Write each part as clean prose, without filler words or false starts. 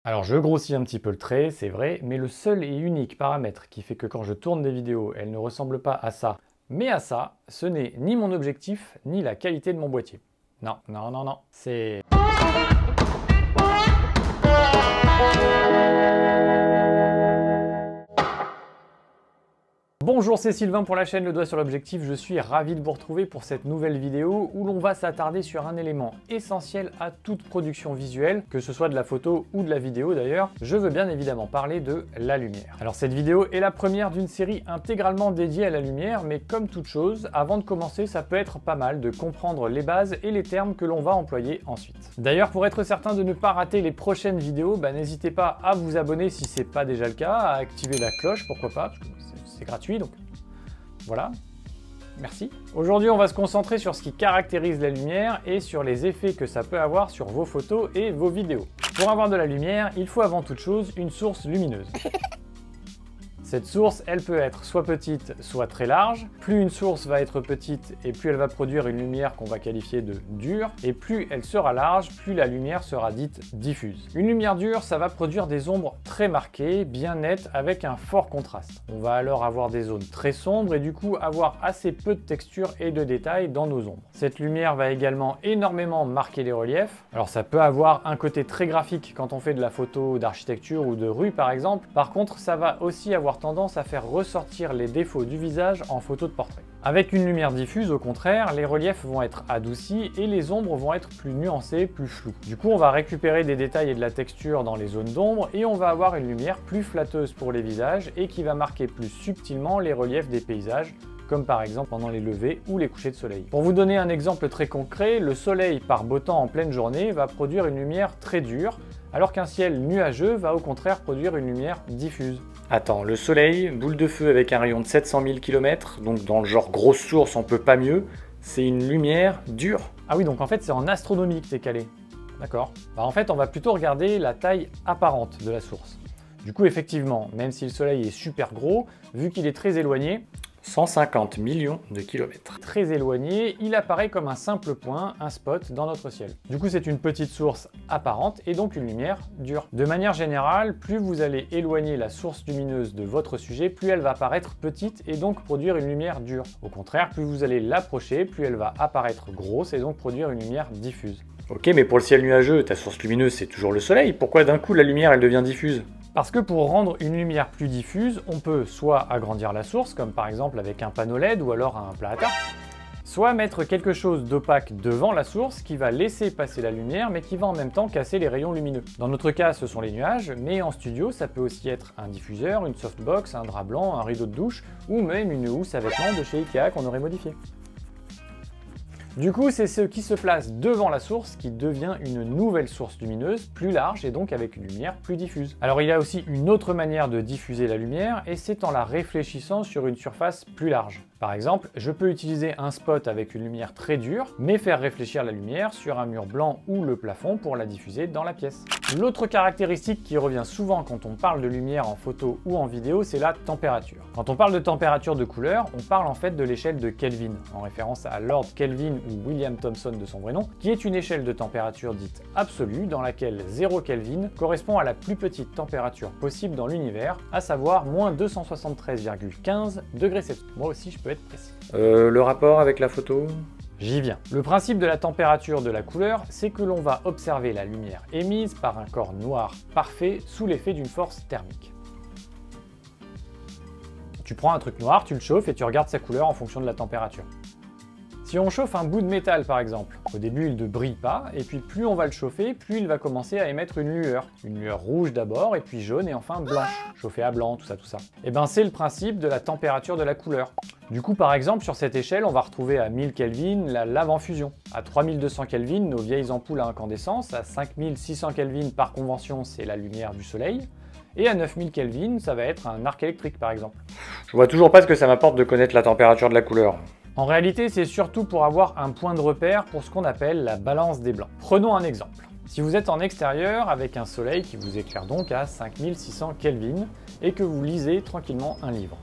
Alors je grossis un petit peu le trait, c'est vrai, mais le seul et unique paramètre qui fait que quand je tourne des vidéos, elles ne ressemblent pas à ça, mais à ça, ce n'est ni mon objectif, ni la qualité de mon boîtier. Non, non, non, non, c'est... Bonjour, c'est Sylvain pour la chaîne Le Doigt sur l'Objectif. Je suis ravi de vous retrouver pour cette nouvelle vidéo où l'on va s'attarder sur un élément essentiel à toute production visuelle, que ce soit de la photo ou de la vidéo d'ailleurs. Je veux bien évidemment parler de la lumière. Alors cette vidéo est la première d'une série intégralement dédiée à la lumière, mais comme toute chose, avant de commencer, ça peut être pas mal de comprendre les bases et les termes que l'on va employer ensuite. D'ailleurs, pour être certain de ne pas rater les prochaines vidéos, n'hésitez pas à vous abonner si c'est pas déjà le cas, à activer la cloche, pourquoi pas, parce que c'est gratuit, donc voilà, merci. Aujourd'hui, on va se concentrer sur ce qui caractérise la lumière et sur les effets que ça peut avoir sur vos photos et vos vidéos. Pour avoir de la lumière, il faut avant toute chose une source lumineuse. Cette source, elle peut être soit petite, soit très large. Plus une source va être petite et plus elle va produire une lumière qu'on va qualifier de dure, et plus elle sera large, plus la lumière sera dite diffuse. Une lumière dure, ça va produire des ombres très marquées, bien nettes, avec un fort contraste. On va alors avoir des zones très sombres et du coup avoir assez peu de texture et de détails dans nos ombres. Cette lumière va également énormément marquer les reliefs. Alors ça peut avoir un côté très graphique quand on fait de la photo d'architecture ou de rue par exemple. Par contre, ça va aussi avoir tendance à faire ressortir les défauts du visage en photo de portrait. Avec une lumière diffuse, au contraire, les reliefs vont être adoucis et les ombres vont être plus nuancées, plus floues. Du coup, on va récupérer des détails et de la texture dans les zones d'ombre et on va avoir une lumière plus flatteuse pour les visages et qui va marquer plus subtilement les reliefs des paysages, comme par exemple pendant les levées ou les couchers de soleil. Pour vous donner un exemple très concret, le soleil par beau temps en pleine journée va produire une lumière très dure, alors qu'un ciel nuageux va au contraire produire une lumière diffuse. Attends, le soleil, boule de feu avec un rayon de 700 000 km, donc dans le genre grosse source, on peut pas mieux, c'est une lumière dure. Ah oui, donc en fait c'est en astronomie que t'es calé. D'accord. En fait, on va plutôt regarder la taille apparente de la source. Du coup, effectivement, même si le soleil est super gros, vu qu'il est très éloigné, 150 millions de kilomètres. Très éloigné, il apparaît comme un simple point, un spot dans notre ciel. Du coup, c'est une petite source apparente et donc une lumière dure. De manière générale, plus vous allez éloigner la source lumineuse de votre sujet, plus elle va paraître petite et donc produire une lumière dure. Au contraire, plus vous allez l'approcher, plus elle va apparaître grosse et donc produire une lumière diffuse. Ok, mais pour le ciel nuageux, ta source lumineuse, c'est toujours le soleil. Pourquoi d'un coup la lumière, elle devient diffuse ? Parce que pour rendre une lumière plus diffuse, on peut soit agrandir la source, comme par exemple avec un panneau LED ou alors un plat à tarte, soit mettre quelque chose d'opaque devant la source qui va laisser passer la lumière mais qui va en même temps casser les rayons lumineux. Dans notre cas, ce sont les nuages, mais en studio, ça peut aussi être un diffuseur, une softbox, un drap blanc, un rideau de douche ou même une housse à vêtements de chez Ikea qu'on aurait modifié. Du coup, c'est ce qui se place devant la source qui devient une nouvelle source lumineuse, plus large et donc avec une lumière plus diffuse. Alors il y a aussi une autre manière de diffuser la lumière et c'est en la réfléchissant sur une surface plus large. Par exemple, je peux utiliser un spot avec une lumière très dure, mais faire réfléchir la lumière sur un mur blanc ou le plafond pour la diffuser dans la pièce. L'autre caractéristique qui revient souvent quand on parle de lumière en photo ou en vidéo, c'est la température. Quand on parle de température de couleur, on parle en fait de l'échelle de Kelvin, en référence à Lord Kelvin ou William Thomson de son vrai nom, qui est une échelle de température dite absolue dans laquelle 0 Kelvin correspond à la plus petite température possible dans l'univers, à savoir moins 273,15 degrés Celsius. Moi aussi je peux être précis. Le rapport avec la photo ? J'y viens. Le principe de la température de la couleur, c'est que l'on va observer la lumière émise par un corps noir parfait sous l'effet d'une force thermique. Tu prends un truc noir, tu le chauffes et tu regardes sa couleur en fonction de la température. Si on chauffe un bout de métal par exemple, au début il ne brille pas, et puis plus on va le chauffer, plus il va commencer à émettre une lueur rouge d'abord, et puis jaune, et enfin blanche, chauffée à blanc, tout ça. Et ben c'est le principe de la température de la couleur. Du coup par exemple sur cette échelle on va retrouver à 1000 Kelvin la lave en fusion, à 3200 Kelvin nos vieilles ampoules à incandescence, à 5600 Kelvin par convention c'est la lumière du soleil, et à 9000 Kelvin ça va être un arc électrique par exemple. Je vois toujours pas ce que ça m'apporte de connaître la température de la couleur. En réalité, c'est surtout pour avoir un point de repère pour ce qu'on appelle la balance des blancs. Prenons un exemple. Si vous êtes en extérieur avec un soleil qui vous éclaire donc à 5600 Kelvin et que vous lisez tranquillement un livre.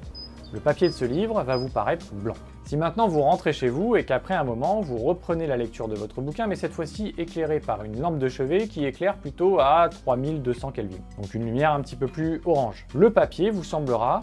Le papier de ce livre va vous paraître blanc. Si maintenant vous rentrez chez vous et qu'après un moment, vous reprenez la lecture de votre bouquin, mais cette fois-ci éclairé par une lampe de chevet qui éclaire plutôt à 3200 Kelvin, donc une lumière un petit peu plus orange, le papier vous semblera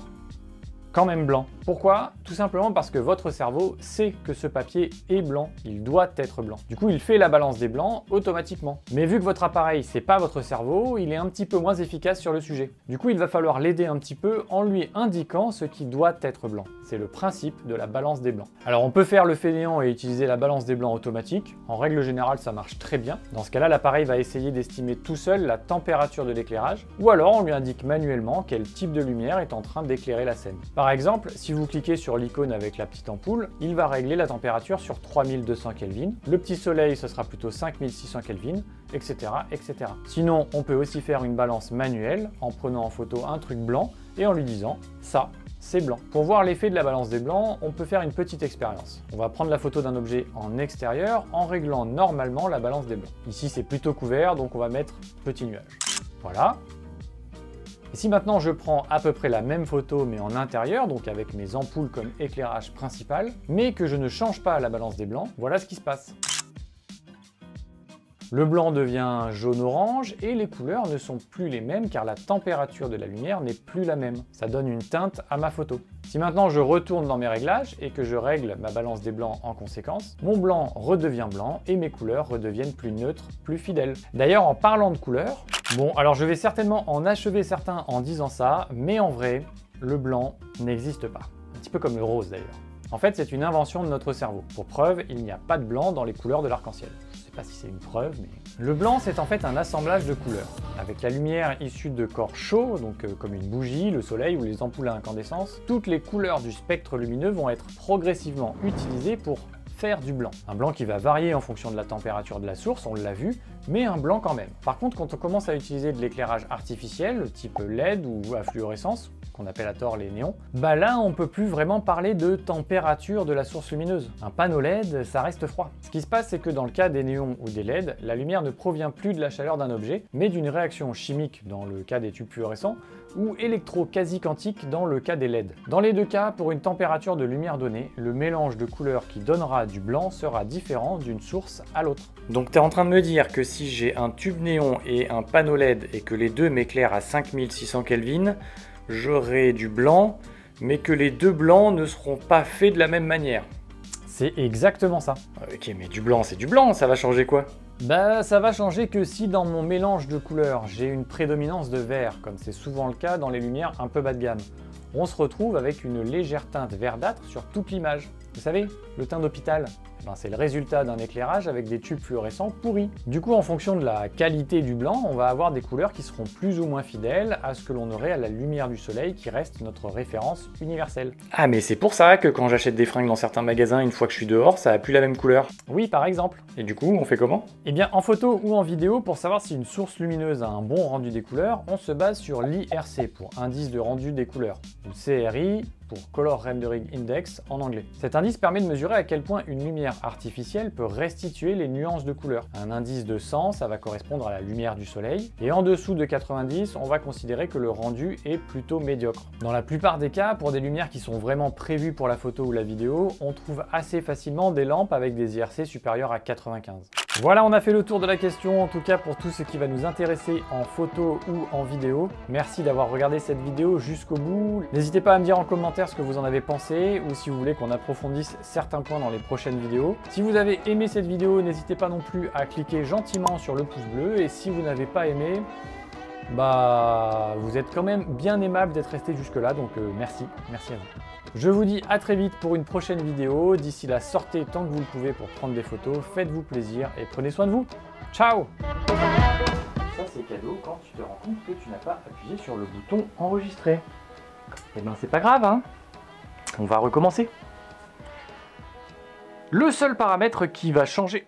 quand même blanc. Pourquoi? Tout simplement parce que votre cerveau sait que ce papier est blanc, il doit être blanc. Du coup, il fait la balance des blancs automatiquement. Mais vu que votre appareil, c'est pas votre cerveau, il est un petit peu moins efficace sur le sujet. Du coup, il va falloir l'aider un petit peu en lui indiquant ce qui doit être blanc. C'est le principe de la balance des blancs. Alors, on peut faire le fainéant et utiliser la balance des blancs automatique. En règle générale, ça marche très bien. Dans ce cas-là, l'appareil va essayer d'estimer tout seul la température de l'éclairage, ou alors on lui indique manuellement quel type de lumière est en train d'éclairer la scène. Par exemple, si vous cliquez sur l'icône avec la petite ampoule, il va régler la température sur 3200 Kelvin. Le petit soleil, ce sera plutôt 5600 Kelvin, etc., etc. Sinon, on peut aussi faire une balance manuelle en prenant en photo un truc blanc et en lui disant « ça, c'est blanc ». Pour voir l'effet de la balance des blancs, on peut faire une petite expérience. On va prendre la photo d'un objet en extérieur en réglant normalement la balance des blancs. Ici, c'est plutôt couvert, donc on va mettre petit nuage. Voilà. Et si maintenant je prends à peu près la même photo mais en intérieur, donc avec mes ampoules comme éclairage principal, mais que je ne change pas la balance des blancs, voilà ce qui se passe. Le blanc devient jaune-orange et les couleurs ne sont plus les mêmes car la température de la lumière n'est plus la même. Ça donne une teinte à ma photo. Si maintenant je retourne dans mes réglages et que je règle ma balance des blancs en conséquence, mon blanc redevient blanc et mes couleurs redeviennent plus neutres, plus fidèles. D'ailleurs, en parlant de couleurs, bon, alors je vais certainement en achever certains en disant ça, mais en vrai, le blanc n'existe pas. Un petit peu comme le rose d'ailleurs. En fait, c'est une invention de notre cerveau. Pour preuve, il n'y a pas de blanc dans les couleurs de l'arc-en-ciel. Je ne sais pas si c'est une preuve, mais... Le blanc, c'est en fait un assemblage de couleurs. Avec la lumière issue de corps chauds, donc comme une bougie, le soleil ou les ampoules à incandescence, toutes les couleurs du spectre lumineux vont être progressivement utilisées pour faire du blanc. Un blanc qui va varier en fonction de la température de la source, on l'a vu, mais un blanc quand même. Par contre, quand on commence à utiliser de l'éclairage artificiel, type LED ou à fluorescence, qu'on appelle à tort les néons, bah là on peut plus vraiment parler de température de la source lumineuse. Un panneau LED, ça reste froid. Ce qui se passe, c'est que dans le cas des néons ou des LED, la lumière ne provient plus de la chaleur d'un objet, mais d'une réaction chimique dans le cas des tubes fluorescents, ou électro-quasi-quantique dans le cas des LED. Dans les deux cas, pour une température de lumière donnée, le mélange de couleurs qui donnera du blanc sera différent d'une source à l'autre. Donc tu es en train de me dire que si j'ai un tube néon et un panneau LED et que les deux m'éclairent à 5600 Kelvin, j'aurai du blanc, mais que les deux blancs ne seront pas faits de la même manière. C'est exactement ça. Ok, mais du blanc, c'est du blanc, ça va changer quoi? Bah, ça va changer que si dans mon mélange de couleurs, j'ai une prédominance de vert, comme c'est souvent le cas dans les lumières un peu bas de gamme, on se retrouve avec une légère teinte verdâtre sur toute l'image. Vous savez, le teint d'hôpital, c'est le résultat d'un éclairage avec des tubes fluorescents pourris. Du coup, en fonction de la qualité du blanc, on va avoir des couleurs qui seront plus ou moins fidèles à ce que l'on aurait à la lumière du soleil qui reste notre référence universelle. Ah, mais c'est pour ça que quand j'achète des fringues dans certains magasins, une fois que je suis dehors, ça n'a plus la même couleur. Oui, par exemple. Et du coup, on fait comment? Eh bien, en photo ou en vidéo, pour savoir si une source lumineuse a un bon rendu des couleurs, on se base sur l'IRC pour indice de rendu des couleurs, ou CRI pour Color Rendering Index en anglais. Cet indice permet de mesurer à quel point une lumière artificielle peut restituer les nuances de couleurs. Un indice de 100, ça va correspondre à la lumière du soleil, et en dessous de 90, on va considérer que le rendu est plutôt médiocre. Dans la plupart des cas, pour des lumières qui sont vraiment prévues pour la photo ou la vidéo, on trouve assez facilement des lampes avec des IRC supérieurs à 95. Voilà, on a fait le tour de la question, en tout cas pour tout ce qui va nous intéresser en photo ou en vidéo. Merci d'avoir regardé cette vidéo jusqu'au bout. N'hésitez pas à me dire en commentaire ce que vous en avez pensé ou si vous voulez qu'on approfondisse certains points dans les prochaines vidéos. Si vous avez aimé cette vidéo, n'hésitez pas non plus à cliquer gentiment sur le pouce bleu et si vous n'avez pas aimé, bah vous êtes quand même bien aimable d'être resté jusque là, donc merci à vous. Je vous dis à très vite pour une prochaine vidéo. D'ici là, sortez tant que vous le pouvez pour prendre des photos, faites-vous plaisir et prenez soin de vous. Ciao! Ça c'est cadeau quand tu te rends compte que tu n'as pas appuyé sur le bouton enregistrer. Eh ben c'est pas grave, hein. On va recommencer. Le seul paramètre qui va changer...